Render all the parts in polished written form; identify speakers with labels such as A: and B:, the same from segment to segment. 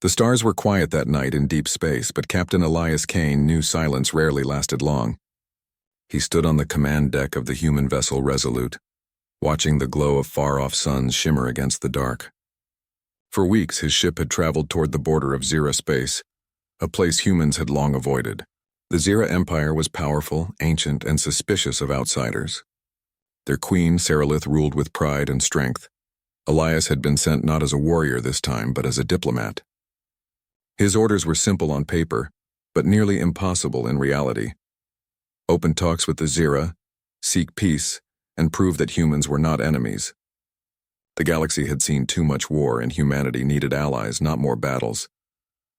A: The stars were quiet that night in deep space, but Captain Elias Kane knew silence rarely lasted long. He stood on the command deck of the human vessel Resolute, watching the glow of far-off suns shimmer against the dark. For weeks, his ship had traveled toward the border of Zira space, a place humans had long avoided. The Zira Empire was powerful, ancient, and suspicious of outsiders. Their queen, Sarilith, ruled with pride and strength. Elias had been sent not as a warrior this time, but as a diplomat. His orders were simple on paper, but nearly impossible in reality. Open talks with the Zira, seek peace, and prove that humans were not enemies. The galaxy had seen too much war, and humanity needed allies, not more battles.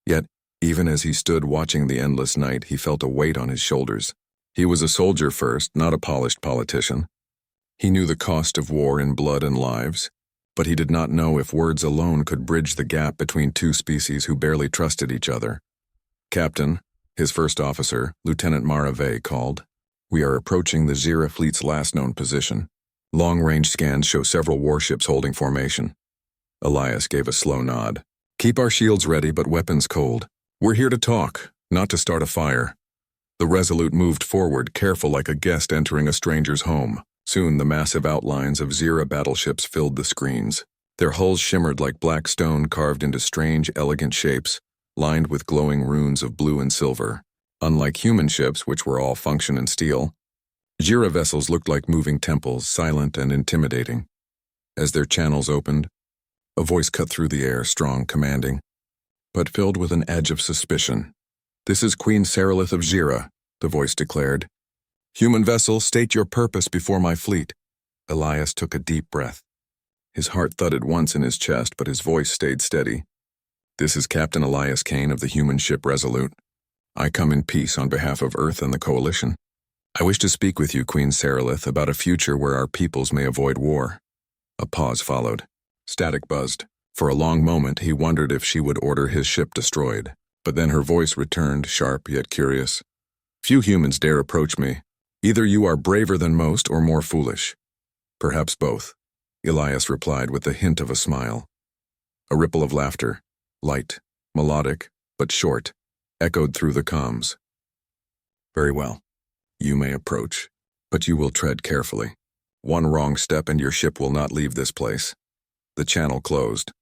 A: Yet, even as he stood watching the endless night, he felt a weight on his shoulders. He was a soldier first, not a polished politician. He knew the cost of war in blood and lives, but he did not know if words alone could bridge the gap between two species who barely trusted each other. Captain, his first officer, Lieutenant Maravay, called. "We are approaching the Zira fleet's last known position. Long-range scans show several warships holding formation." Elias gave a slow nod. "Keep our shields ready, but weapons cold. We're here to talk, not to start a fire." The Resolute moved forward, careful like a guest entering a stranger's home. Soon the massive outlines of Zira battleships filled the screens. Their hulls shimmered like black stone carved into strange, elegant shapes, lined with glowing runes of blue and silver. Unlike human ships, which were all function and steel, Zira vessels looked like moving temples, silent and intimidating. As their channels opened, a voice cut through the air, strong, commanding, but filled with an edge of suspicion. "This is Queen Sarilith of Zira," the voice declared. "Human vessel, state your purpose before my fleet." Elias took a deep breath. His heart thudded once in his chest, but his voice stayed steady. "This is Captain Elias Kane of the human ship Resolute. I come in peace on behalf of Earth and the Coalition. I wish to speak with you, Queen Sarilith, about a future where our peoples may avoid war." A pause followed. Static buzzed. For a long moment, he wondered if she would order his ship destroyed. But then her voice returned, sharp yet curious. "Few humans dare approach me. Either you are braver than most or more foolish." "Perhaps both," Elias replied with the hint of a smile. A ripple of laughter, light, melodic, but short, echoed through the comms. "Very well. You may approach, but you will tread carefully. One wrong step and your ship will not leave this place." The channel closed.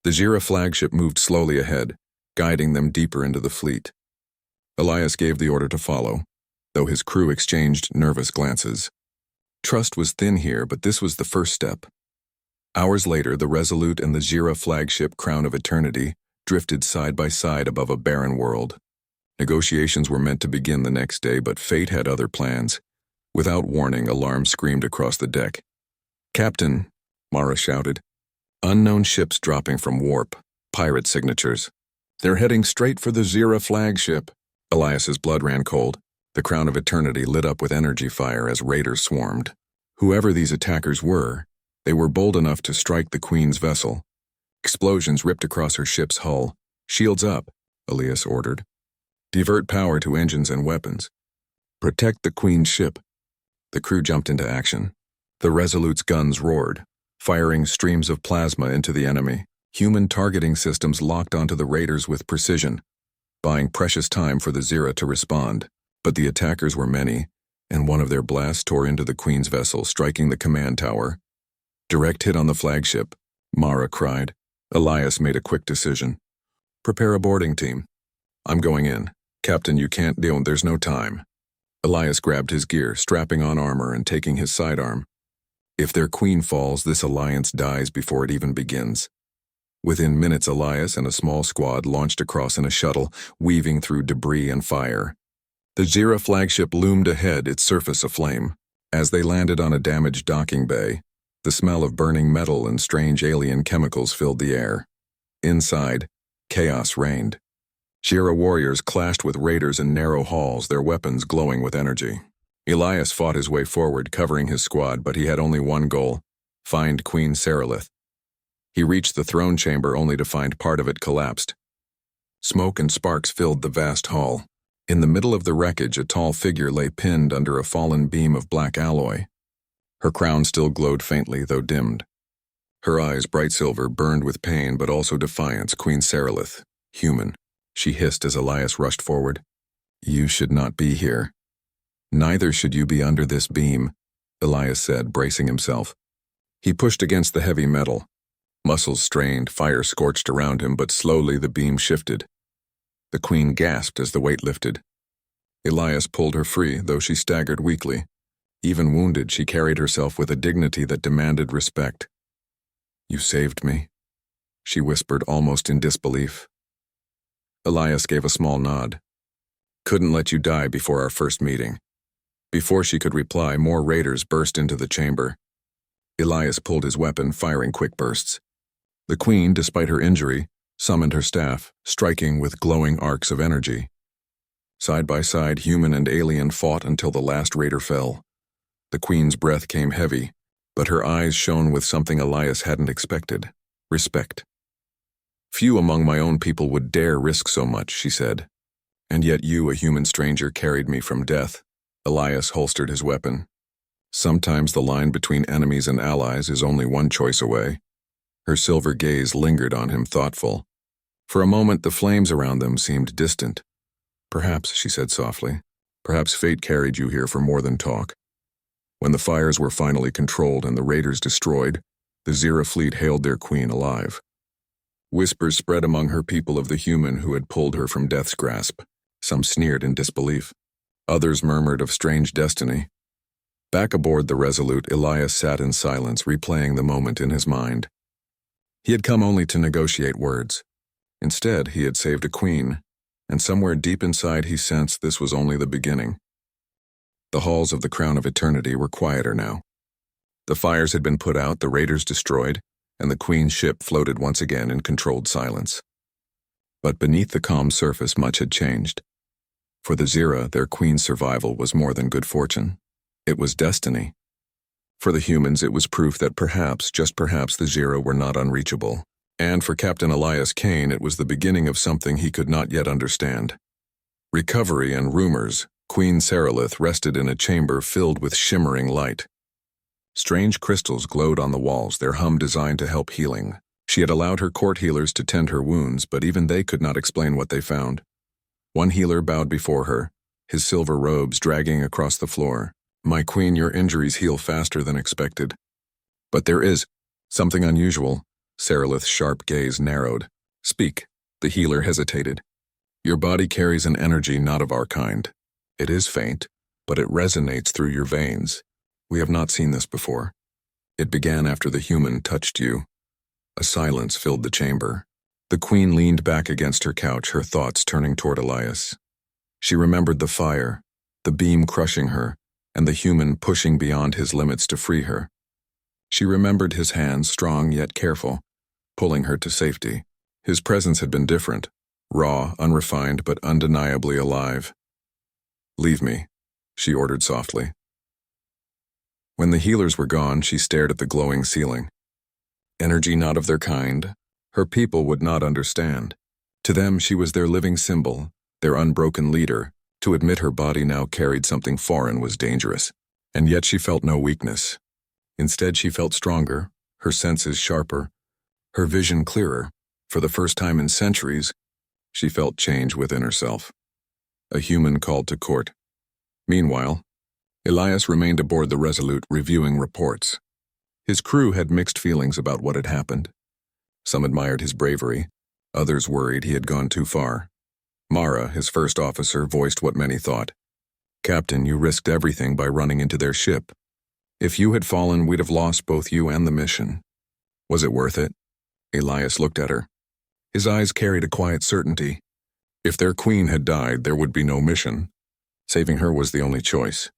A: The Zira flagship moved slowly ahead, guiding them deeper into the fleet. Elias gave the order to follow, though his crew exchanged nervous glances. Trust was thin here, but this was the first step. Hours later, the Resolute and the Zira flagship Crown of Eternity drifted side by side above a barren world. Negotiations were meant to begin the next day, but fate had other plans. Without warning, alarms screamed across the deck. "Captain," Mara shouted. "Unknown ships dropping from warp. Pirate signatures. They're heading straight for the Zira flagship." Elias's blood ran cold. The Crown of Eternity lit up with energy fire as raiders swarmed. Whoever these attackers were, they were bold enough to strike the Queen's vessel. Explosions ripped across her ship's hull. "Shields up," Elias ordered. "Divert power to engines and weapons. Protect the Queen's ship." The crew jumped into action. The Resolute's guns roared, firing streams of plasma into the enemy. Human targeting systems locked onto the raiders with precision, buying precious time for the Zira to respond. But the attackers were many, and one of their blasts tore into the Queen's vessel, striking the command tower. "Direct hit on the flagship," Mara cried. Elias made a quick decision. "Prepare a boarding team. I'm going in. Captain, you can't deal, there's no time." Elias grabbed his gear, strapping on armor and taking his sidearm. If their queen falls, this alliance dies before it even begins. Within minutes, Elias and a small squad launched across in a shuttle, weaving through debris and fire. The Zira flagship loomed ahead, its surface aflame. As they landed on a damaged docking bay, the smell of burning metal and strange alien chemicals filled the air. Inside, chaos reigned. Zira warriors clashed with raiders in narrow halls, their weapons glowing with energy. Elias fought his way forward, covering his squad, but he had only one goal: find Queen Sarilith. He reached the throne chamber only to find part of it collapsed. Smoke and sparks filled the vast hall. In the middle of the wreckage, a tall figure lay pinned under a fallen beam of black alloy. Her crown still glowed faintly, though dimmed. Her eyes, bright silver, burned with pain but also defiance. Queen Serylith, human, she hissed as Elias rushed forward. You should not be here. Neither should you be under this beam, Elias said, bracing himself. He pushed against the heavy metal. Muscles strained, fire scorched around him, but slowly the beam shifted. The queen gasped as the weight lifted. Elias pulled her free, though she staggered weakly. Even wounded, she carried herself with a dignity that demanded respect. You saved me, she whispered, almost in disbelief. Elias gave a small nod. Couldn't let you die before our first meeting. Before she could reply, more raiders burst into the chamber. Elias pulled his weapon, firing quick bursts. The queen, despite her injury, summoned her staff, striking with glowing arcs of energy. Side by side, human and alien fought until the last raider fell. The queen's breath came heavy, but her eyes shone with something Elias hadn't expected: respect. Few among my own people would dare risk so much, she said. And yet you, a human stranger, carried me from death. Elias holstered his weapon. Sometimes the line between enemies and allies is only one choice away. Her silver gaze lingered on him, thoughtful. For a moment, the flames around them seemed distant. Perhaps, she said softly, perhaps fate carried you here for more than talk. When the fires were finally controlled and the raiders destroyed, the Zira fleet hailed their queen alive. Whispers spread among her people of the human who had pulled her from death's grasp. Some sneered in disbelief. Others murmured of strange destiny. Back aboard the Resolute, Elias sat in silence, replaying the moment in his mind. He had come only to negotiate words. Instead, he had saved a queen, and somewhere deep inside he sensed this was only the beginning. The halls of the Crown of Eternity were quieter now. The fires had been put out, the raiders destroyed, and the queen's ship floated once again in controlled silence. But beneath the calm surface, much had changed. For the Zira, their queen's survival was more than good fortune. It was destiny. For the humans, it was proof that perhaps, just perhaps, the Zira were not unreachable. And for Captain Elias Kane, it was the beginning of something he could not yet understand. Recovery and rumors. Queen Serylith rested in a chamber filled with shimmering light. Strange crystals glowed on the walls, their hum designed to help healing. She had allowed her court healers to tend her wounds, but even they could not explain what they found. One healer bowed before her, his silver robes dragging across the floor. My queen, your injuries heal faster than expected. But there is something unusual. Serylith's sharp gaze narrowed. Speak. The healer hesitated. Your body carries an energy not of our kind. It is faint, but it resonates through your veins. We have not seen this before. It began after the human touched you. A silence filled the chamber. The queen leaned back against her couch, her thoughts turning toward Elias. She remembered the fire, the beam crushing her, and the human pushing beyond his limits to free her. She remembered his hands, strong yet careful, pulling her to safety. His presence had been different, raw, unrefined, but undeniably alive. Leave me, she ordered softly. When the healers were gone, she stared at the glowing ceiling. Energy not of their kind. Her people would not understand. To them, she was their living symbol, their unbroken leader. To admit her body now carried something foreign was dangerous. And yet she felt no weakness. Instead, she felt stronger, her senses sharper, her vision clearer. For the first time in centuries, she felt change within herself. A human called to court. Meanwhile, Elias remained aboard the Resolute, reviewing reports. His crew had mixed feelings about what had happened. Some admired his bravery, others worried he had gone too far. Mara, his first officer, voiced what many thought. Captain, you risked everything by running into their ship. If you had fallen, we'd have lost both you and the mission. Was it worth it? Elias looked at her. His eyes carried a quiet certainty. If their queen had died, there would be no mission. Saving her was the only choice.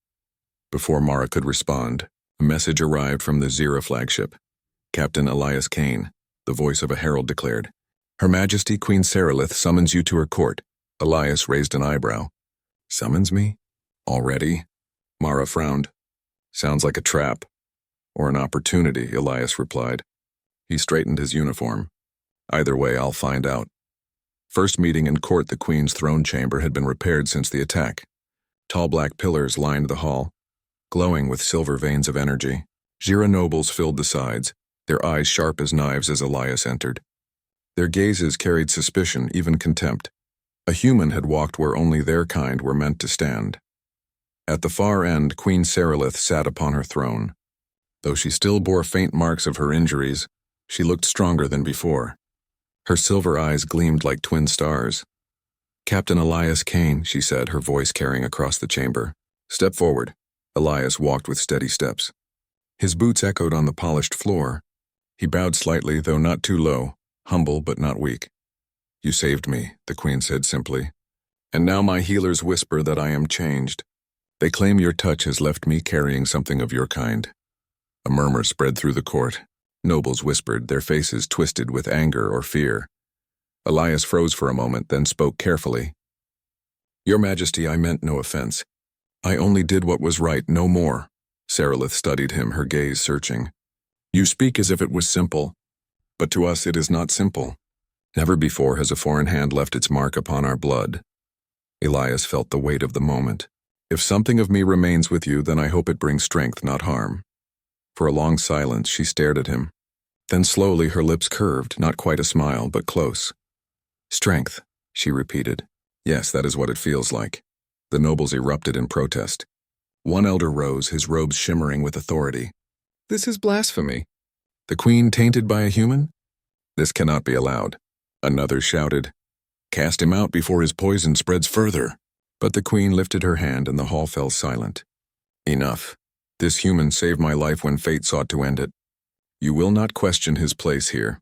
A: Before Mara could respond, a message arrived from the Zira flagship. Captain Elias Kane, the voice of a herald, declared, Her Majesty Queen Serylith summons you to her court. Elias raised an eyebrow. Summons me? Already? Mara frowned. Sounds like a trap. Or an opportunity, Elias replied. He straightened his uniform. Either way, I'll find out. First meeting in court, the Queen's throne chamber had been repaired since the attack. Tall black pillars lined the hall, glowing with silver veins of energy. Zira nobles filled the sides, their eyes sharp as knives as Elias entered. Their gazes carried suspicion, even contempt. A human had walked where only their kind were meant to stand. At the far end, Queen Sarilith sat upon her throne. Though she still bore faint marks of her injuries, she looked stronger than before. Her silver eyes gleamed like twin stars. "Captain Elias Kane," she said, her voice carrying across the chamber. "Step forward." Elias walked with steady steps. His boots echoed on the polished floor. He bowed slightly, though not too low, humble but not weak. "You saved me," the Queen said simply. "And now my healers whisper that I am changed. They claim your touch has left me carrying something of your kind." A murmur spread through the court. Nobles whispered, their faces twisted with anger or fear. Elias froze for a moment, then spoke carefully. "Your Majesty, I meant no offense. I only did what was right, no more." Sarilith studied him, her gaze searching. "You speak as if it was simple, but to us it is not simple. Never before has a foreign hand left its mark upon our blood." Elias felt the weight of the moment. "If something of me remains with you, then I hope it brings strength, not harm." For a long silence, she stared at him. Then slowly her lips curved, not quite a smile, but close. "Strength," she repeated. "Yes, that is what it feels like." The nobles erupted in protest. One elder rose, his robes shimmering with authority. "This is blasphemy. The Queen tainted by a human? This cannot be allowed." Another shouted, "Cast him out before his poison spreads further." But the Queen lifted her hand and the hall fell silent. "Enough. This human saved my life when fate sought to end it. You will not question his place here."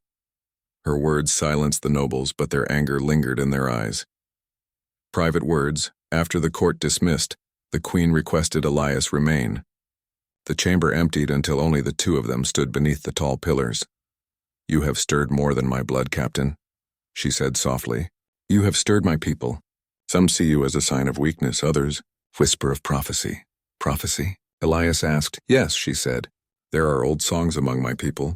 A: Her words silenced the nobles, but their anger lingered in their eyes. Private words. After the court dismissed, the Queen requested Elias remain. The chamber emptied until only the two of them stood beneath the tall pillars. "You have stirred more than my blood, Captain," she said softly. "You have stirred my people. Some see you as a sign of weakness, others, whisper of prophecy." "Prophecy?" Elias asked. "Yes," she said. "There are old songs among my people.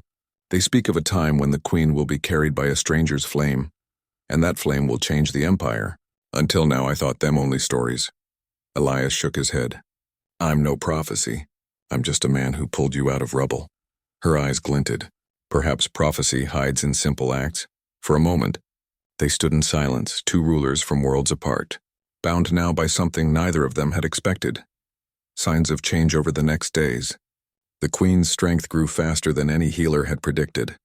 A: They speak of a time when the Queen will be carried by a stranger's flame, and that flame will change the Empire. Until now I thought them only stories." Elias shook his head. "I'm no prophecy. I'm just a man who pulled you out of rubble." Her eyes glinted. Perhaps prophecy hides in simple acts. For a moment, they stood in silence, two rulers from worlds apart, bound now by something neither of them had expected. Signs of change over the next days. The Queen's strength grew faster than any healer had predicted.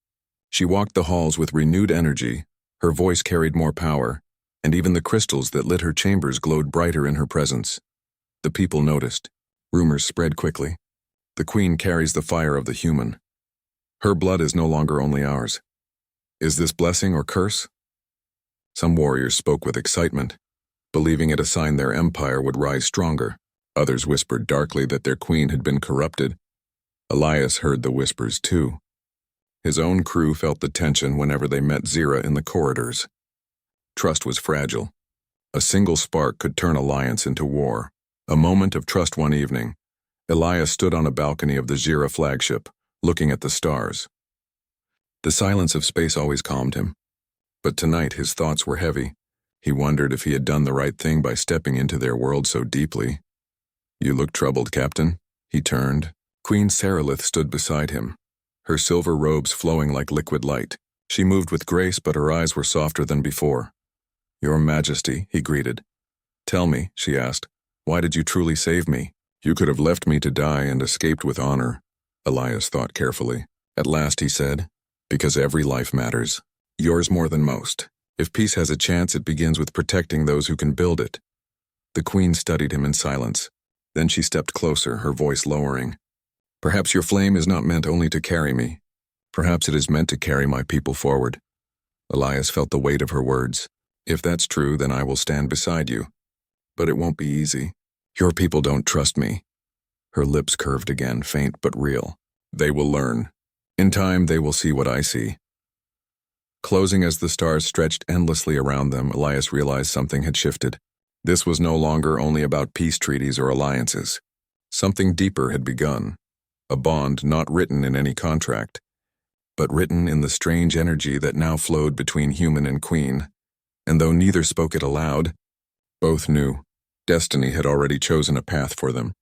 A: She walked the halls with renewed energy, her voice carried more power, and even the crystals that lit her chambers glowed brighter in her presence. The people noticed. Rumors spread quickly. "The Queen carries the fire of the human. Her blood is no longer only ours. Is this blessing or curse?" Some warriors spoke with excitement, believing it a sign their empire would rise stronger. Others whispered darkly that their queen had been corrupted. Elias heard the whispers too. His own crew felt the tension whenever they met Zira in the corridors. Trust was fragile. A single spark could turn alliance into war. A moment of trust one evening. Elias stood on a balcony of the Zira flagship, looking at the stars. The silence of space always calmed him. But tonight his thoughts were heavy. He wondered if he had done the right thing by stepping into their world so deeply. "You look troubled, Captain." He turned. Queen Sarilith stood beside him, her silver robes flowing like liquid light. She moved with grace, but her eyes were softer than before. "Your Majesty," he greeted. "Tell me," she asked, "why did you truly save me? You could have left me to die and escaped with honor." Elias thought carefully. At last he said, "Because every life matters. Yours more than most. If peace has a chance, it begins with protecting those who can build it." The Queen studied him in silence. Then she stepped closer, her voice lowering. "Perhaps your flame is not meant only to carry me. Perhaps it is meant to carry my people forward." Elias felt the weight of her words. "If that's true, then I will stand beside you. But it won't be easy. Your people don't trust me." Her lips curved again, faint but real. "They will learn. In time, they will see what I see." Closing as the stars stretched endlessly around them, Elias realized something had shifted. This was no longer only about peace treaties or alliances. Something deeper had begun. A bond not written in any contract, but written in the strange energy that now flowed between human and queen. And though neither spoke it aloud, both knew. Destiny had already chosen a path for them.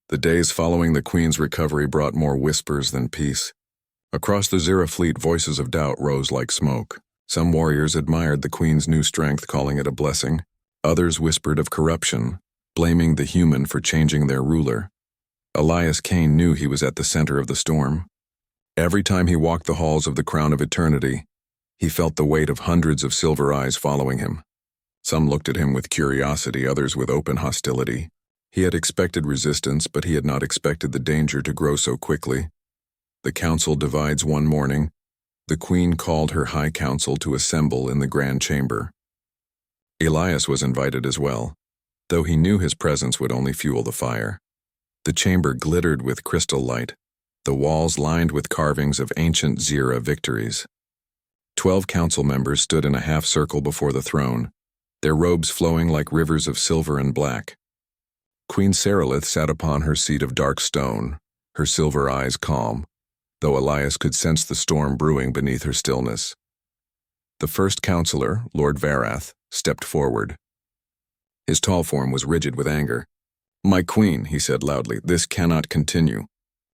A: The days following the Queen's recovery brought more whispers than peace. Across the Zira fleet, voices of doubt rose like smoke. Some warriors admired the Queen's new strength, calling it a blessing. Others whispered of corruption, blaming the human for changing their ruler. Elias Kane knew he was at the center of the storm. Every time he walked the halls of the Crown of Eternity, he felt the weight of hundreds of silver eyes following him. Some looked at him with curiosity, others with open hostility. He had expected resistance, but he had not expected the danger to grow so quickly. The council divides one morning. The Queen called her High Council to assemble in the Grand Chamber. Elias was invited as well, though he knew his presence would only fuel the fire. The chamber glittered with crystal light, the walls lined with carvings of ancient Zira victories. 12 council members stood in a half-circle before the throne, their robes flowing like rivers of silver and black. Queen Saralith sat upon her seat of dark stone, her silver eyes calm, though Elias could sense the storm brewing beneath her stillness. The first counselor, Lord Varath, stepped forward. His tall form was rigid with anger. "My queen," he said loudly, "this cannot continue.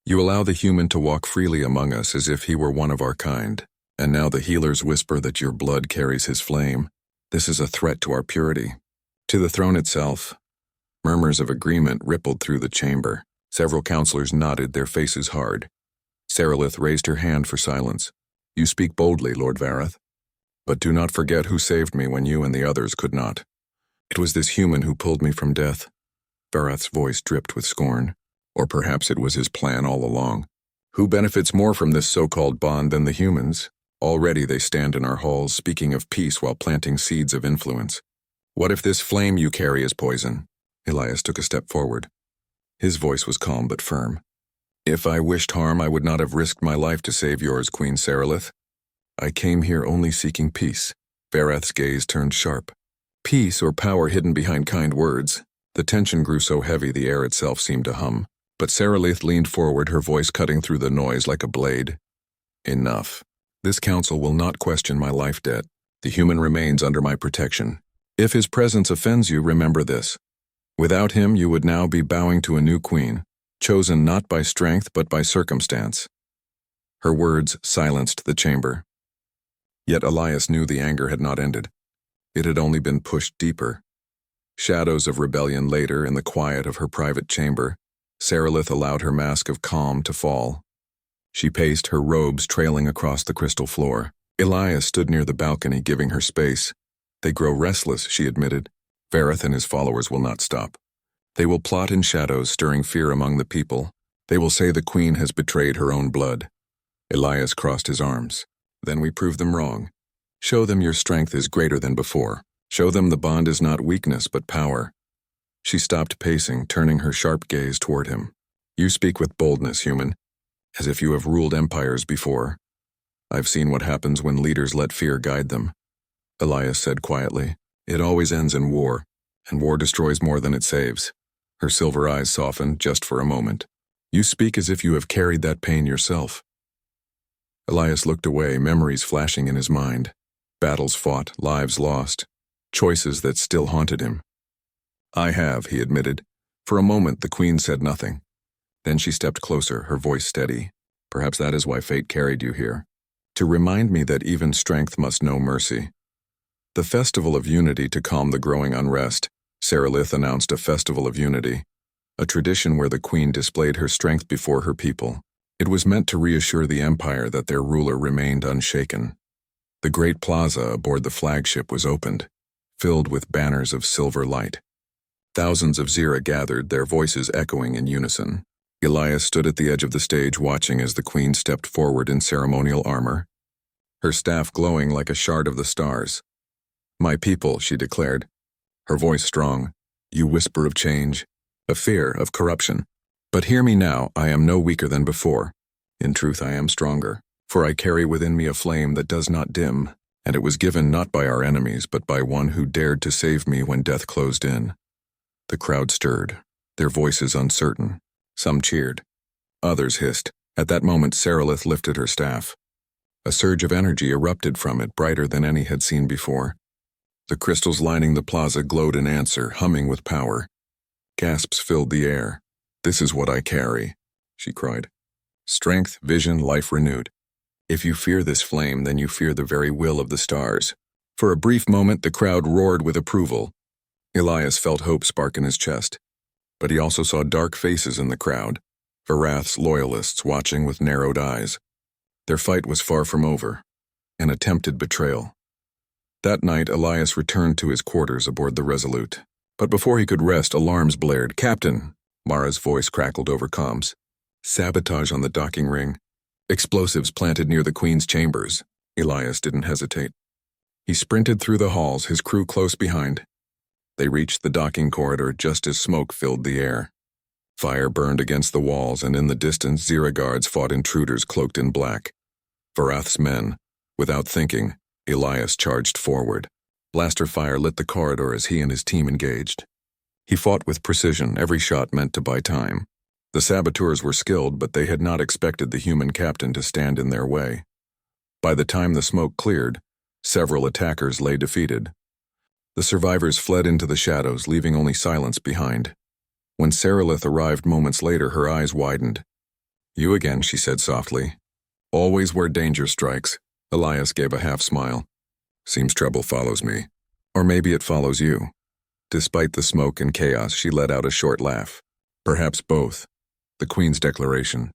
A: You allow the human to walk freely among us as if he were one of our kind, and now the healers whisper that your blood carries his flame. This is a threat to our purity." To the throne itself, murmurs of agreement rippled through the chamber. Several counselors nodded, their faces hard. Saralith raised her hand for silence. "You speak boldly, Lord Varath, but do not forget who saved me when you and the others could not. It was this human who pulled me from death." Varath's voice dripped with scorn. Or perhaps it was his plan all along. "Who benefits more from this so-called bond than the humans? Already they stand in our halls speaking of peace while planting seeds of influence. What if this flame you carry is poison?" Elias took a step forward. His voice was calm but firm. "If I wished harm, I would not have risked my life to save yours, Queen Saralith. I came here only seeking peace." Varath's gaze turned sharp. Peace or power hidden behind kind words. The tension grew so heavy the air itself seemed to hum. But Saralith leaned forward, her voice cutting through the noise like a blade. "Enough. This council will not question my life debt. The human remains under my protection. If his presence offends you, remember this. Without him, you would now be bowing to a new queen, chosen not by strength but by circumstance." Her words silenced the chamber. Yet Elias knew the anger had not ended. It had only been pushed deeper. Shadows of rebellion later, in the quiet of her private chamber, Saralith allowed her mask of calm to fall. She paced, her robes trailing across the crystal floor. Elias stood near the balcony, giving her space. "They grow restless," she admitted. "Varath and his followers will not stop. They will plot in shadows, stirring fear among the people. They will say the queen has betrayed her own blood." Elias crossed his arms. "Then we prove them wrong. Show them your strength is greater than before. Show them the bond is not weakness but power." She stopped pacing, turning her sharp gaze toward him. "You speak with boldness, human, as if you have ruled empires before. I've seen what happens when leaders let fear guide them." Elias said quietly, "It always ends in war, and war destroys more than it saves." Her silver eyes softened just for a moment. "You speak as if you have carried that pain yourself." Elias looked away, memories flashing in his mind. Battles fought, lives lost, choices that still haunted him. "I have," he admitted. For a moment, the queen said nothing. Then she stepped closer, her voice steady. "Perhaps that is why fate carried you here. To remind me that even strength must know mercy." The Festival of Unity to calm the growing unrest. Saralith announced a Festival of Unity, a tradition where the queen displayed her strength before her people. It was meant to reassure the empire that their ruler remained unshaken. The great plaza aboard the flagship was opened, filled with banners of silver light. Thousands of Zira gathered, their voices echoing in unison. Elias stood at the edge of the stage watching as the queen stepped forward in ceremonial armor, her staff glowing like a shard of the stars. "My people," she declared, her voice strong. "You whisper of change, of fear, of corruption. But hear me now, I am no weaker than before. In truth, I am stronger, for I carry within me a flame that does not dim, and it was given not by our enemies, but by one who dared to save me when death closed in." The crowd stirred, their voices uncertain. Some cheered. Others hissed. At that moment, Saralith lifted her staff. A surge of energy erupted from it, brighter than any had seen before. The crystals lining the plaza glowed in answer, humming with power. Gasps filled the air. "This is what I carry," she cried. "Strength, vision, life renewed. If you fear this flame, then you fear the very will of the stars. For a brief moment, the crowd roared with approval. Elias felt hope spark in his chest. But he also saw dark faces in the crowd, Varath's loyalists watching with narrowed eyes. Their fight was far from over, an attempted betrayal. That night, Elias returned to his quarters aboard the Resolute. But before he could rest, alarms blared. "Captain!" Mara's voice crackled over comms. "Sabotage on the docking ring. Explosives planted near the Queen's chambers." Elias didn't hesitate. He sprinted through the halls, his crew close behind. They reached the docking corridor just as smoke filled the air. Fire burned against the walls, and in the distance, Zira guards fought intruders cloaked in black. Varath's men. Without thinking, Elias charged forward. Blaster fire lit the corridor as he and his team engaged. He fought with precision, every shot meant to buy time. The saboteurs were skilled, but they had not expected the human captain to stand in their way. By the time the smoke cleared, several attackers lay defeated. The survivors fled into the shadows, leaving only silence behind. When Sarilith arrived moments later, her eyes widened. "You again," she said softly. "Always where danger strikes." Elias gave a half smile. "Seems trouble follows me. Or maybe it follows you." Despite the smoke and chaos, she let out a short laugh. "Perhaps both." The Queen's declaration.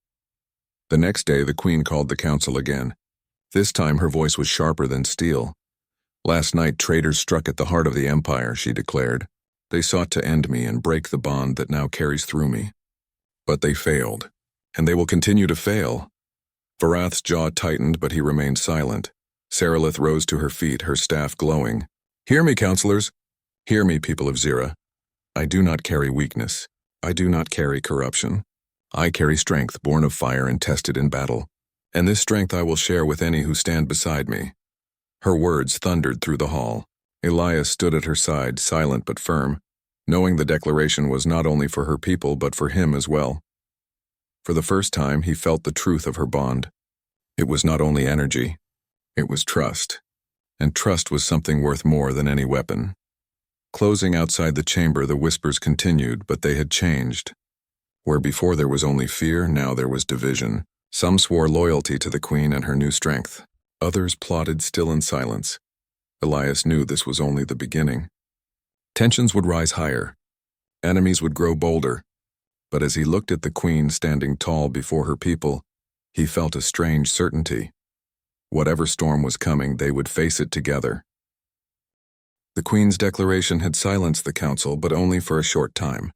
A: The next day, the Queen called the council again. This time, her voice was sharper than steel. "Last night, traitors struck at the heart of the Empire," she declared. "They sought to end me and break the bond that now carries through me. But they failed, and they will continue to fail." Varath's jaw tightened, but he remained silent. Sarilith rose to her feet, her staff glowing. "Hear me, counselors. Hear me, people of Zira. I do not carry weakness. I do not carry corruption. I carry strength born of fire and tested in battle. And this strength I will share with any who stand beside me." Her words thundered through the hall. Elias stood at her side, silent but firm, knowing the declaration was not only for her people but for him as well. For the first time, he felt the truth of her bond. It was not only energy, it was trust. And trust was something worth more than any weapon. Closing outside the chamber, the whispers continued, but they had changed. Where before there was only fear, now there was division. Some swore loyalty to the Queen and her new strength. Others plotted still in silence. Elias knew this was only the beginning. Tensions would rise higher. Enemies would grow bolder. But as he looked at the Queen standing tall before her people, he felt a strange certainty. Whatever storm was coming, they would face it together. The Queen's declaration had silenced the council, but only for a short time.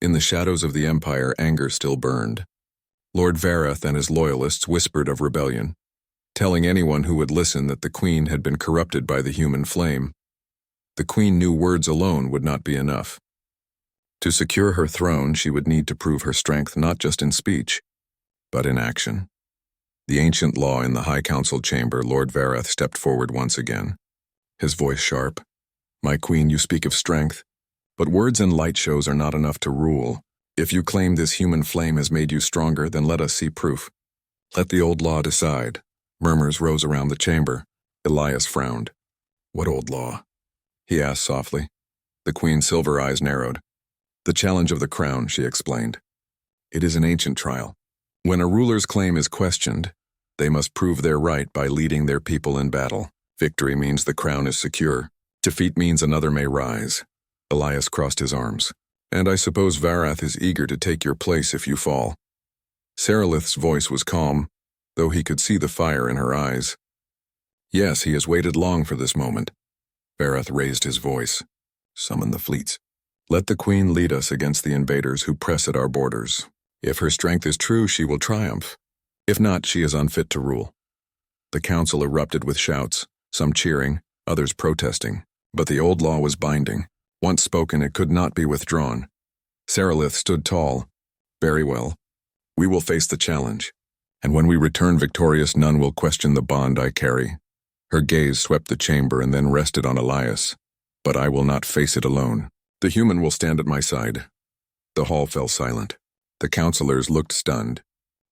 A: In the shadows of the Empire, anger still burned. Lord Varath and his loyalists whispered of rebellion, telling anyone who would listen that the Queen had been corrupted by the human flame. The Queen knew words alone would not be enough. To secure her throne, she would need to prove her strength not just in speech, but in action. The ancient law in the High Council chamber, Lord Varath stepped forward once again, his voice sharp. "My Queen, you speak of strength, but words and light shows are not enough to rule. If you claim this human flame has made you stronger, then let us see proof. Let the old law decide." Murmurs rose around the chamber. Elias frowned. "What old law?" he asked softly. The Queen's silver eyes narrowed. "The challenge of the crown," she explained. "It is an ancient trial. When a ruler's claim is questioned, they must prove their right by leading their people in battle. Victory means the crown is secure. Defeat means another may rise." Elias crossed his arms. "And I suppose Varath is eager to take your place if you fall." Sarilith's voice was calm, though he could see the fire in her eyes. "Yes, he has waited long for this moment." Varath raised his voice. "Summon the fleets. Let the Queen lead us against the invaders who press at our borders. If her strength is true, she will triumph. If not, she is unfit to rule." The council erupted with shouts, some cheering, others protesting. But the old law was binding. Once spoken, it could not be withdrawn. Sarilith stood tall. "Very well. We will face the challenge. And when we return victorious, none will question the bond I carry." Her gaze swept the chamber and then rested on Elias. "But I will not face it alone. The human will stand at my side." The hall fell silent. The counselors looked stunned.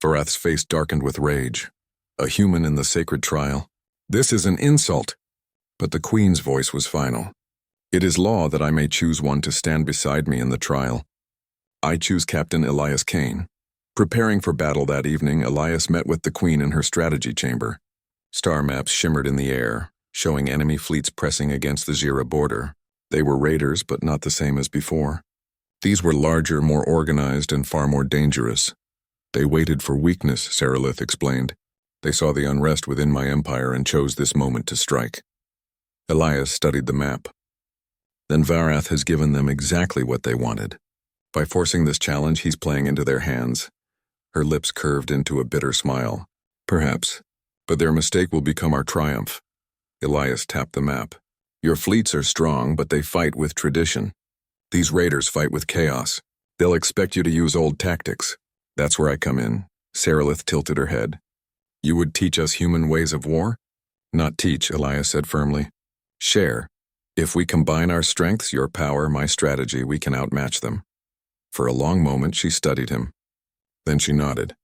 A: Varath's face darkened with rage. A human in the sacred trial? This is an insult. But the Queen's voice was final. "It is law that I may choose one to stand beside me in the trial. I choose Captain Elias Kane." Preparing for battle that evening, Elias met with the Queen in her strategy chamber. Star maps shimmered in the air, showing enemy fleets pressing against the Zira border. They were raiders, but not the same as before. These were larger, more organized, and far more dangerous. They waited for weakness, Saralith explained. They saw the unrest within my empire and chose this moment to strike. Elias studied the map. Then Varath has given them exactly what they wanted. By forcing this challenge, he's playing into their hands. Her lips curved into a bitter smile. Perhaps, but their mistake will become our triumph. Elias tapped the map. Your fleets are strong, but they fight with tradition. These raiders fight with chaos. They'll expect you to use old tactics. That's where I come in. Saralith tilted her head. You would teach us human ways of war? Not teach, Elias said firmly. Share. If we combine our strengths, your power, my strategy, we can outmatch them. For a long moment, she studied him. Then she nodded.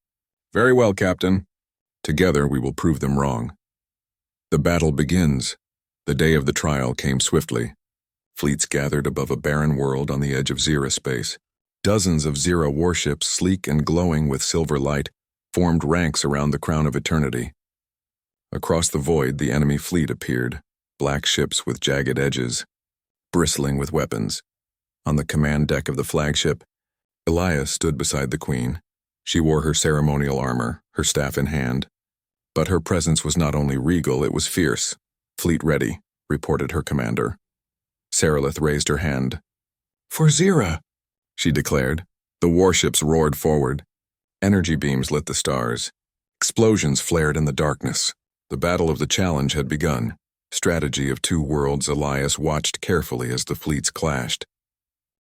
A: Very well, Captain. Together, we will prove them wrong. The battle begins. The day of the trial came swiftly. Fleets gathered above a barren world on the edge of Zira space. Dozens of Zira warships, sleek and glowing with silver light, formed ranks around the crown of eternity. Across the void, the enemy fleet appeared, black ships with jagged edges, bristling with weapons. On the command deck of the flagship, Elias stood beside the Queen. She wore her ceremonial armor, her staff in hand. But her presence was not only regal, it was fierce. Fleet ready, reported her commander. Saralith raised her hand. For Zira, she declared. The warships roared forward. Energy beams lit the stars. Explosions flared in the darkness. The battle of the challenge had begun. Strategy of two worlds, Elias watched carefully as the fleets clashed.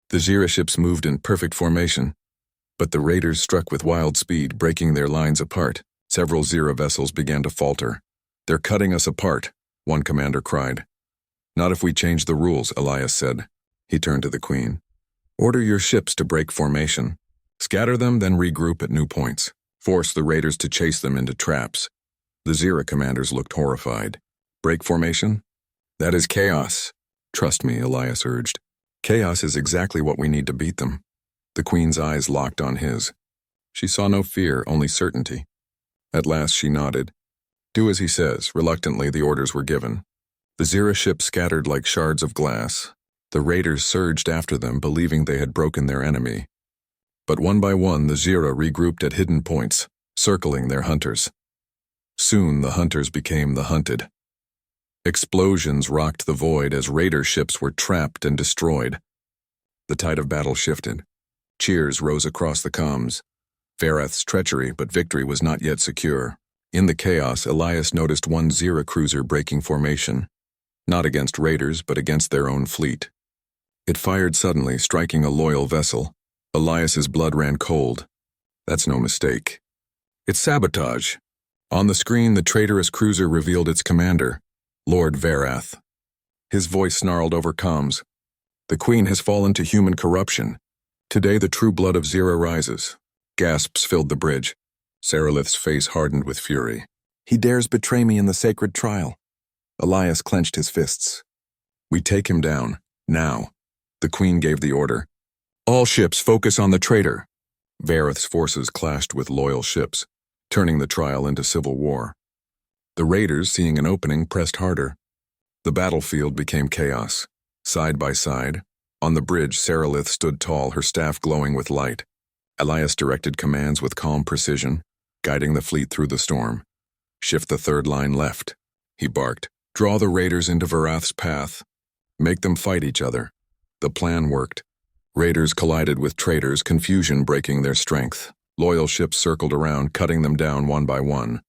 A: The Zira ships moved in perfect formation, but the raiders struck with wild speed, breaking their lines apart. Several Zira vessels began to falter. They're cutting us apart, one commander cried. Not if we change the rules, Elias said. He turned to the Queen. Order your ships to break formation. Scatter them, then regroup at new points. Force the raiders to chase them into traps. The Zira commanders looked horrified. Break formation? That is chaos. Trust me, Elias urged. Chaos is exactly what we need to beat them. The Queen's eyes locked on his. She saw no fear, only certainty. At last she nodded. Do as he says. Reluctantly, the orders were given. The Zira ships scattered like shards of glass. The raiders surged after them, believing they had broken their enemy. But one by one, the Zira regrouped at hidden points, circling their hunters. Soon the hunters became the hunted. Explosions rocked the void as raider ships were trapped and destroyed. The tide of battle shifted. Cheers rose across the comms. Varath's treachery, but victory was not yet secure. In the chaos, Elias noticed one Zira cruiser breaking formation. Not against raiders, but against their own fleet. It fired suddenly, striking a loyal vessel. Elias's blood ran cold. That's no mistake. It's sabotage. On the screen, the traitorous cruiser revealed its commander, Lord Varath. His voice snarled over comms. The Queen has fallen to human corruption. Today the true blood of Zira rises. Gasps filled the bridge. Saralith's face hardened with fury. He dares betray me in the sacred trial. Elias clenched his fists. We take him down, now. The Queen gave the order. All ships focus on the traitor. Varath's forces clashed with loyal ships, turning the trial into civil war. The raiders, seeing an opening, pressed harder. The battlefield became chaos. Side by side, on the bridge, Saralith stood tall, her staff glowing with light. Elias directed commands with calm precision, guiding the fleet through the storm. Shift the third line left, he barked. Draw the raiders into Varath's path. Make them fight each other. The plan worked. Raiders collided with traitors, confusion breaking their strength. Loyal ships circled around, cutting them down one by one.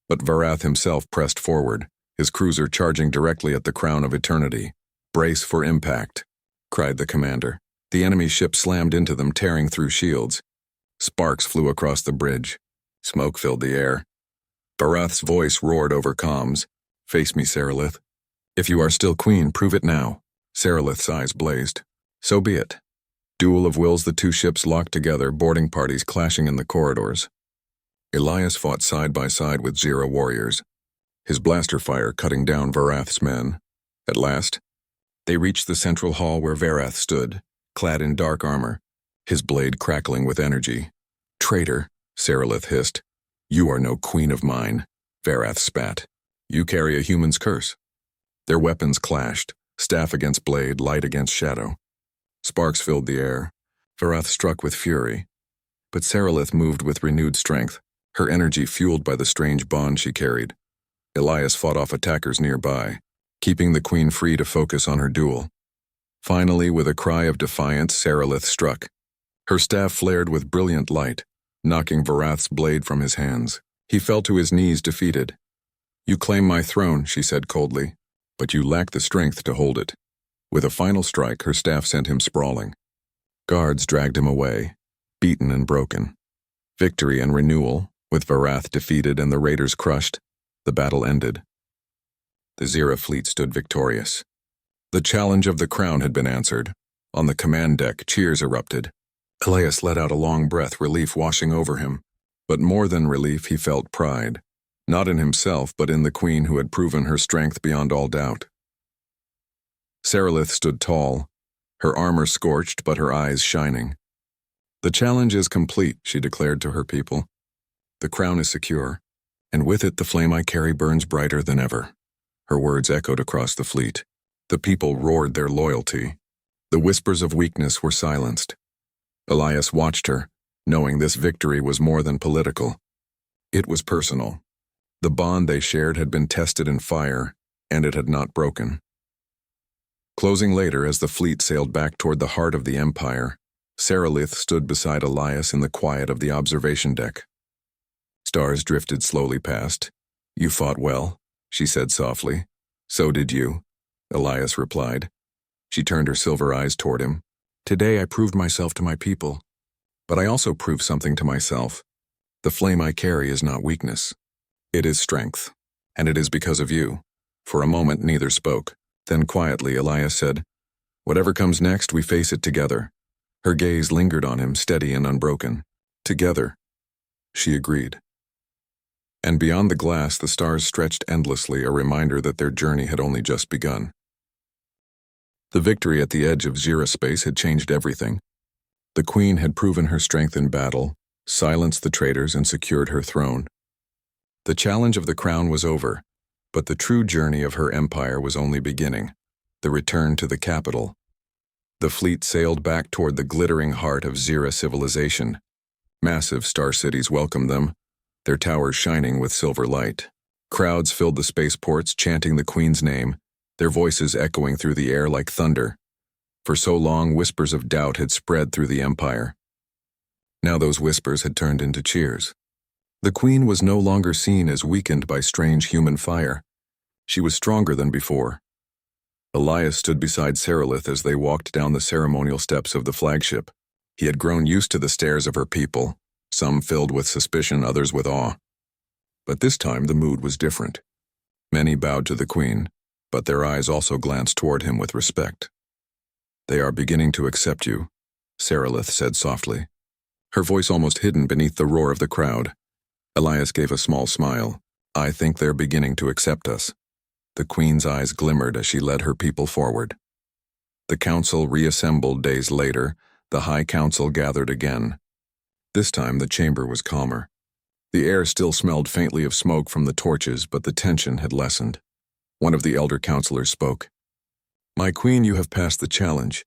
A: But Varath himself pressed forward, his cruiser charging directly at the crown of eternity. Brace for impact, cried the commander. The enemy ship slammed into them, tearing through shields. Sparks flew across the bridge. Smoke filled the air. Varath's voice roared over comms. Face me, Saralith. If you are still Queen, prove it now. Saralith's eyes blazed. So be it. Duel of wills, the two ships locked together, boarding parties clashing in the corridors. Elias fought side by side with Zira warriors, his blaster fire cutting down Varath's men. At last, they reached the central hall where Varath stood, clad in dark armor, his blade crackling with energy. Traitor, Saralith hissed. "You are no queen of mine," Varath spat. "You carry a human's curse." Their weapons clashed, staff against blade, light against shadow. Sparks filled the air. Varath struck with fury. But Saralith moved with renewed strength, her energy fueled by the strange bond she carried. Elias fought off attackers nearby, keeping the queen free to focus on her duel. Finally, with a cry of defiance, Saralith struck. Her staff flared with brilliant light, knocking Varath's blade from his hands. He fell to his knees defeated. "You claim my throne," she said coldly, "but you lack the strength to hold it." With a final strike, her staff sent him sprawling. Guards dragged him away, beaten and broken. Victory and renewal, with Varath defeated and the raiders crushed, the battle ended. The Zira fleet stood victorious. The challenge of the crown had been answered. On the command deck, cheers erupted. Elias let out a long breath, relief washing over him. But more than relief, he felt pride. Not in himself, but in the queen who had proven her strength beyond all doubt. Saralith stood tall, her armor scorched but her eyes shining. "The challenge is complete," she declared to her people. "The crown is secure, and with it the flame I carry burns brighter than ever." Her words echoed across the fleet. The people roared their loyalty. The whispers of weakness were silenced. Elias watched her, knowing this victory was more than political. It was personal. The bond they shared had been tested in fire, and it had not broken. Closing later as the fleet sailed back toward the heart of the Empire, Saralith stood beside Elias in the quiet of the observation deck. Stars drifted slowly past. "You fought well," she said softly. "So did you," Elias replied. She turned her silver eyes toward him. "Today I proved myself to my people, but I also proved something to myself. The flame I carry is not weakness. It is strength, and it is because of you." For a moment neither spoke. Then quietly Elias said, "Whatever comes next, we face it together." Her gaze lingered on him, steady and unbroken. "Together," she agreed. And beyond the glass, the stars stretched endlessly, a reminder that their journey had only just begun. The victory at the edge of Zira space had changed everything. The queen had proven her strength in battle, silenced the traitors, and secured her throne. The challenge of the crown was over, but the true journey of her empire was only beginning, the return to the capital. The fleet sailed back toward the glittering heart of Zira civilization. Massive star cities welcomed them, their towers shining with silver light. Crowds filled the spaceports, chanting the queen's name, their voices echoing through the air like thunder. For so long, whispers of doubt had spread through the empire. Now those whispers had turned into cheers. The queen was no longer seen as weakened by strange human fire. She was stronger than before. Elias stood beside Saralith as they walked down the ceremonial steps of the flagship. He had grown used to the stares of her people, some filled with suspicion, others with awe. But this time the mood was different. Many bowed to the queen, but their eyes also glanced toward him with respect. "They are beginning to accept you," Saralith said softly, her voice almost hidden beneath the roar of the crowd. Elias gave a small smile. "I think they're beginning to accept us." The queen's eyes glimmered as she led her people forward. The council reassembled days later. The High Council gathered again. This time the chamber was calmer. The air still smelled faintly of smoke from the torches, but the tension had lessened. One of the elder counselors spoke. "My queen, you have passed the challenge.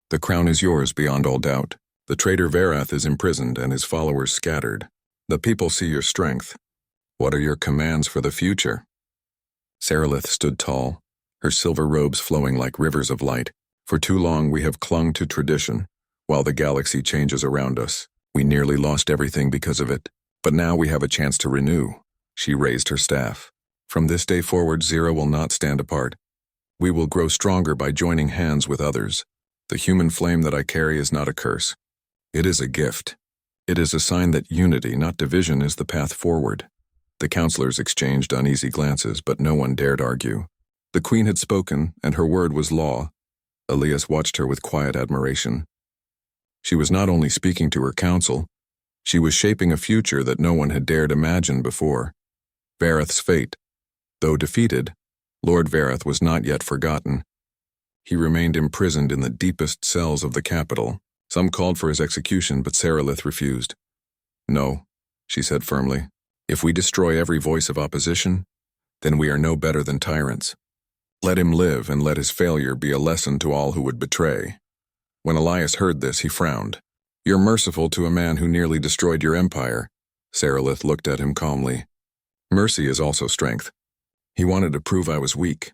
A: The crown is yours beyond all doubt. The traitor Varath is imprisoned and his followers scattered. The people see your strength. What are your commands for the future?" Saralith stood tall, her silver robes flowing like rivers of light. "For too long we have clung to tradition, while the galaxy changes around us. We nearly lost everything because of it, but now we have a chance to renew." She raised her staff. "From this day forward, Zira will not stand apart. We will grow stronger by joining hands with others. The human flame that I carry is not a curse. It is a gift. It is a sign that unity, not division, is the path forward." The counselors exchanged uneasy glances, but no one dared argue. The queen had spoken, and her word was law. Elias watched her with quiet admiration. She was not only speaking to her council, she was shaping a future that no one had dared imagine before. Varath's fate. Though defeated, Lord Varath was not yet forgotten. He remained imprisoned in the deepest cells of the capital. Some called for his execution, but Saralith refused. "No," she said firmly. If we destroy every voice of opposition, then we are no better than tyrants. Let him live, and let his failure be a lesson to all who would betray. When Elias heard this, he frowned. You're merciful to a man who nearly destroyed your empire. Saralith looked at him calmly. Mercy is also strength. He wanted to prove I was weak.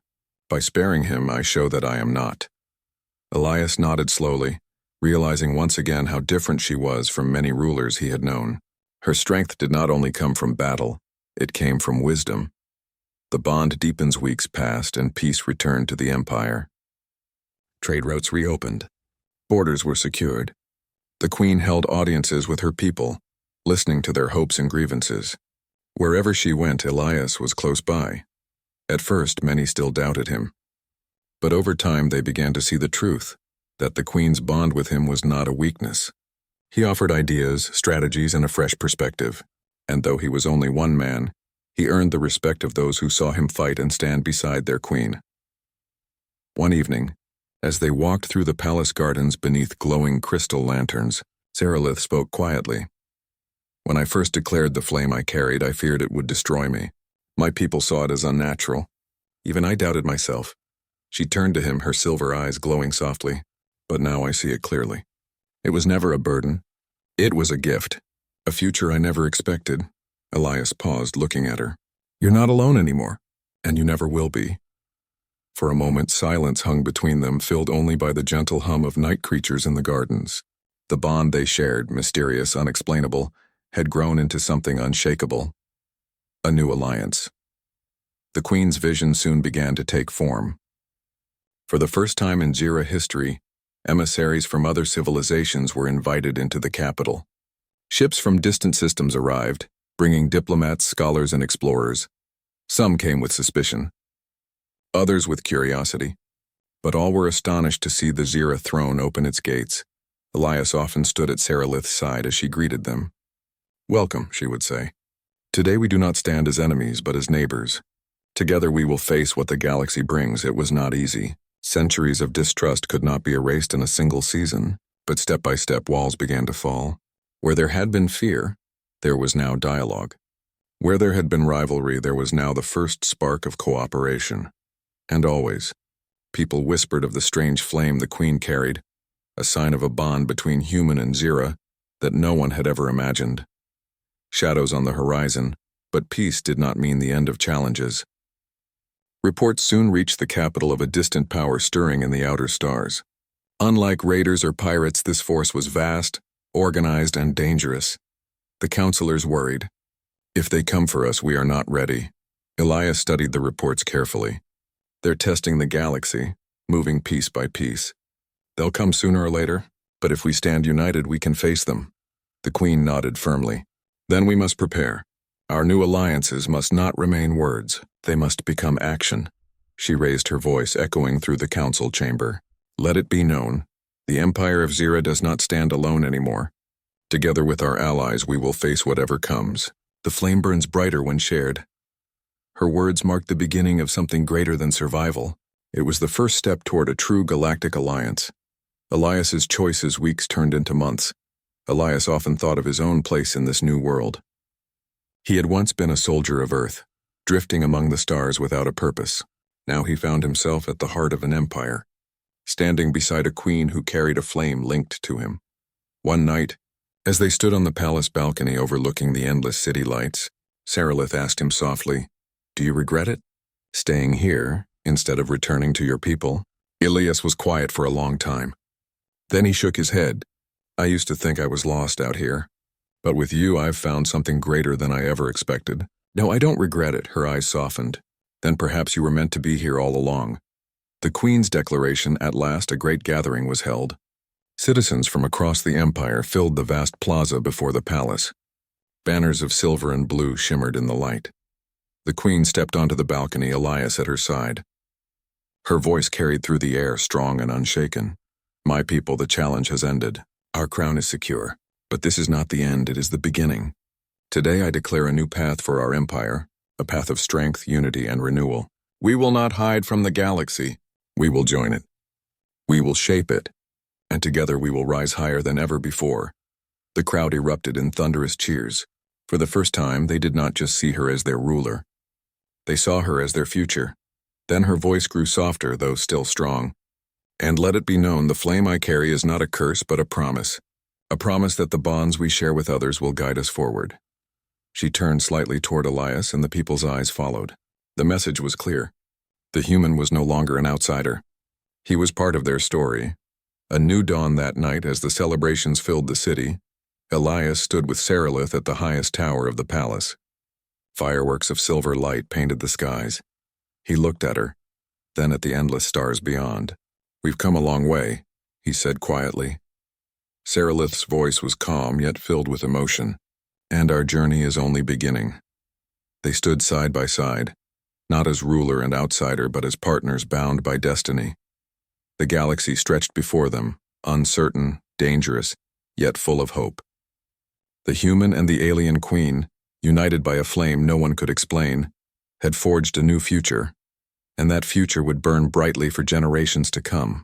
A: By sparing him, I show that I am not. Elias nodded slowly, realizing once again how different she was from many rulers he had known. Her strength did not only come from battle, it came from wisdom. The bond deepens. Weeks passed, and peace returned to the empire. Trade routes reopened. Borders were secured. The queen held audiences with her people, listening to their hopes and grievances. Wherever she went, Elias was close by. At first, many still doubted him. But over time, they began to see the truth, that the queen's bond with him was not a weakness. He offered ideas, strategies, and a fresh perspective, and though he was only one man, he earned the respect of those who saw him fight and stand beside their queen. One evening, as they walked through the palace gardens beneath glowing crystal lanterns, Saralith spoke quietly. When I first declared the flame I carried, I feared it would destroy me. My people saw it as unnatural. Even I doubted myself. She turned to him, her silver eyes glowing softly. But now I see it clearly. It was never a burden. It was a gift. A future I never expected. Elias paused, looking at her. You're not alone anymore, and you never will be. For a moment, silence hung between them, filled only by the gentle hum of night creatures in the gardens. The bond they shared, mysterious, unexplainable, had grown into something unshakable. A new alliance. The Queen's vision soon began to take form. For the first time in Zira history, emissaries from other civilizations were invited into the capital. Ships from distant systems arrived, bringing diplomats, scholars, and explorers. Some came with suspicion, others with curiosity, but all were astonished to see the Zira throne open its gates. Elias often stood at Saralith's side as she greeted them. Welcome, she would say. Today we do not stand as enemies, but as neighbors. Together we will face what the galaxy brings. It was not easy. Centuries of distrust could not be erased in a single season, but step by step walls began to fall. Where there had been fear, there was now dialogue. Where there had been rivalry, there was now the first spark of cooperation. And always, people whispered of the strange flame the Queen carried, a sign of a bond between human and Zira that no one had ever imagined. Shadows on the horizon, but peace did not mean the end of challenges. Reports soon reached the capital of a distant power stirring in the outer stars. Unlike raiders or pirates, this force was vast, organized, and dangerous. The counselors worried. If they come for us, we are not ready. Elias studied the reports carefully. They're testing the galaxy, moving piece by piece. They'll come sooner or later, but if we stand united, we can face them. The Queen nodded firmly. Then we must prepare. Our new alliances must not remain words. They must become action. She raised her voice, echoing through the council chamber. Let it be known, the Empire of Zira does not stand alone anymore. Together with our allies, we will face whatever comes. The flame burns brighter when shared. Her words marked the beginning of something greater than survival. It was the first step toward a true galactic alliance. Elias's choices weeks turned into months. Elias often thought of his own place in this new world. He had once been a soldier of Earth, drifting among the stars without a purpose. Now he found himself at the heart of an empire, standing beside a queen who carried a flame linked to him. One night, as they stood on the palace balcony overlooking the endless city lights, Saralith asked him softly, Do you regret it? Staying here, instead of returning to your people? Elias was quiet for a long time. Then he shook his head. I used to think I was lost out here. But with you, I've found something greater than I ever expected. No, I don't regret it, her eyes softened. Then perhaps you were meant to be here all along. The Queen's declaration, at last a great gathering was held. Citizens from across the empire filled the vast plaza before the palace. Banners of silver and blue shimmered in the light. The Queen stepped onto the balcony, Elias at her side. Her voice carried through the air, strong and unshaken. My people, the challenge has ended. Our crown is secure. But this is not the end, it is the beginning. Today I declare a new path for our empire, a path of strength, unity, and renewal. We will not hide from the galaxy. We will join it. We will shape it. And together we will rise higher than ever before. The crowd erupted in thunderous cheers. For the first time, they did not just see her as their ruler. They saw her as their future. Then her voice grew softer, though still strong. And let it be known, the flame I carry is not a curse, but a promise. A promise that the bonds we share with others will guide us forward. She turned slightly toward Elias, and the people's eyes followed. The message was clear. The human was no longer an outsider. He was part of their story. A new dawn that night as the celebrations filled the city. Elias stood with Sarilith at the highest tower of the palace. Fireworks of silver light painted the skies. He looked at her, then at the endless stars beyond. "We've come a long way," he said quietly. Sarilith's voice was calm yet filled with emotion. "And our journey is only beginning." They stood side by side, not as ruler and outsider, but as partners bound by destiny. The galaxy stretched before them, uncertain, dangerous, yet full of hope. The human and the alien queen, united by a flame no one could explain, had forged a new future, and that future would burn brightly for generations to come.